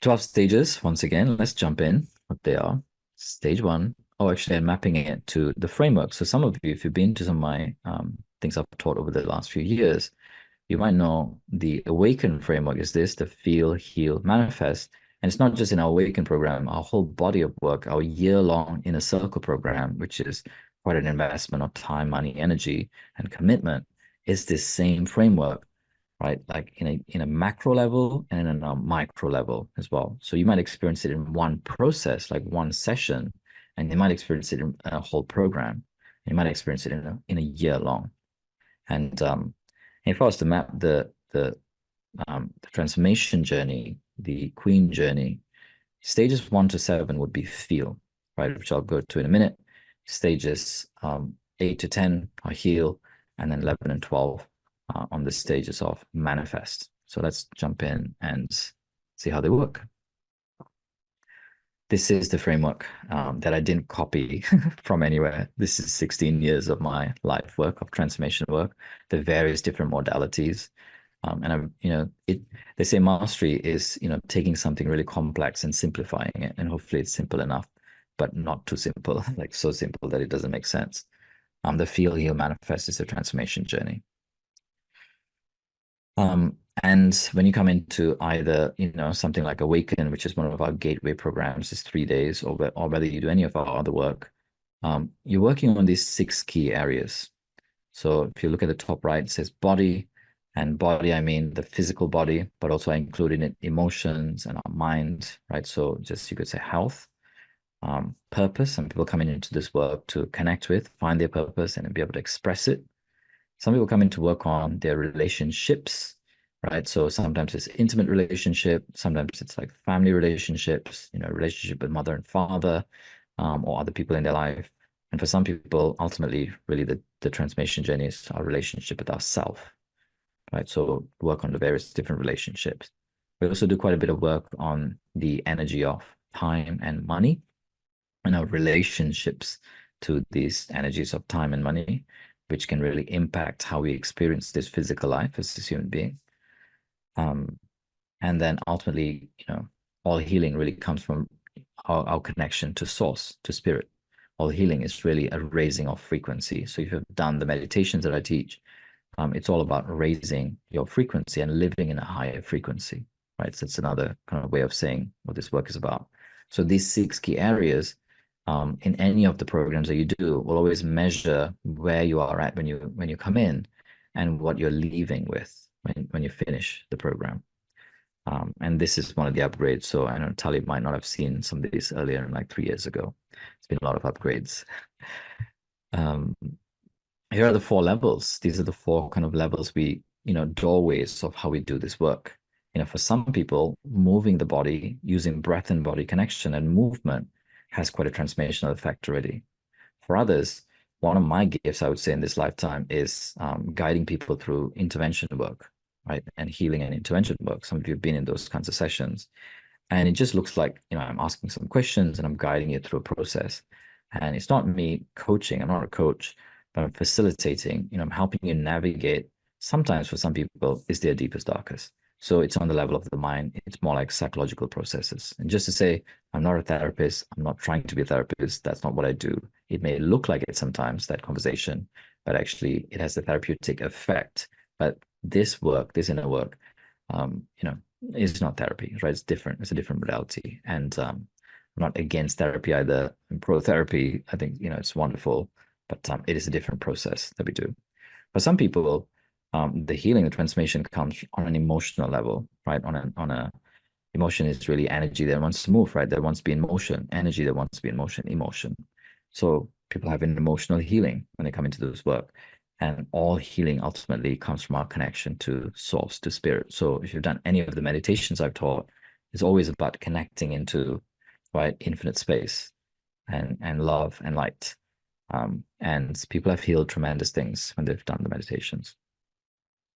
12 stages. Once again, let's jump in what they are. Stage one. Oh, actually, I'm mapping it to the framework. So some of you, if you've been to some of my things I've taught over the last few years, you might know the Awaken framework is this, the feel, heal, manifest. And it's not just in our Awaken program, our whole body of work, our year-long inner circle program, which is quite an investment of time, money, energy, and commitment, is this same framework, right? Like in a macro level and in a micro level as well. So you might experience it in one process, like one session, and you might experience it in a whole program. You might experience it in a year long. And if I was to map the transformation journey, the queen journey, stages 1 to 7 would be feel, right? Which I'll go to in a minute. Stages 8 to 10 are heal, and then 11 and 12 on the stages of manifest. So let's jump in and see how they work. This is the framework that I didn't copy from anywhere. This is 16 years of my life work, of transformation work, the various different modalities. And they say mastery is, taking something really complex and simplifying it. And hopefully it's simple enough, but not too simple, like so simple that it doesn't make sense. The feel, heal, manifest is a transformation journey. And when you come into either, something like Awaken, which is one of our gateway programs, is 3 days, or whether you do any of our other work, you're working on these 6 key areas. So if you look at the top right, it says body, and body, I mean the physical body, but also I include in it emotions and our mind, right? So just you could say health, purpose. Some people coming into this work to connect with, find their purpose, and be able to express it. Some people come in to work on their relationships, right? So sometimes it's intimate relationship, sometimes it's like family relationships, relationship with mother and father, or other people in their life. And for some people, ultimately, really the transformation journey is our relationship with ourselves, right? So work on the various different relationships. We also do quite a bit of work on the energy of time and money and our relationships to these energies of time and money, which can really impact how we experience this physical life as a human being. And then ultimately, all healing really comes from our connection to source, to spirit. All healing is really a raising of frequency. So if you've done the meditations that I teach, it's all about raising your frequency and living in a higher frequency, right? So it's another kind of way of saying what this work is about. So these 6 key areas, in any of the programs that you do, will always measure where you are at when you come in, and what you're leaving with when you finish the program. And this is one of the upgrades. So I know Tali might not have seen some of these earlier, like 3 years ago. It's been a lot of upgrades. Um, Here are the 4 levels. These are the 4 kind of levels doorways of how we do this work. For some people, moving the body using breath and body connection and movement has quite a transformational effect already. For others, one of my gifts, I would say, in this lifetime is guiding people through intervention work, right? And healing and intervention work. Some of you have been in those kinds of sessions. And it just looks like, I'm asking some questions and I'm guiding you through a process. And it's not me coaching. I'm not a coach, but I'm facilitating, I'm helping you navigate. Sometimes for some people, it's their deepest, darkest. So it's on the level of the mind. It's more like psychological processes. And just to say, I'm not a therapist. I'm not trying to be a therapist. That's not what I do. It may look like it sometimes, that conversation, but actually it has a therapeutic effect. But this work, this inner work, is not therapy, right? It's different. It's a different modality. And I'm not against therapy either. I'm pro therapy. I think, it's wonderful, but it is a different process that we do. For some people, the healing, the transformation comes on an emotional level, right? On a emotion is really energy that wants to move, right? That wants to be in motion, energy that wants to be in motion, emotion. So people have an emotional healing when they come into this work. And all healing ultimately comes from our connection to source, to spirit. So if you've done any of the meditations I've taught, it's always about connecting into, right, infinite space and love and light. And people have healed tremendous things when they've done the meditations.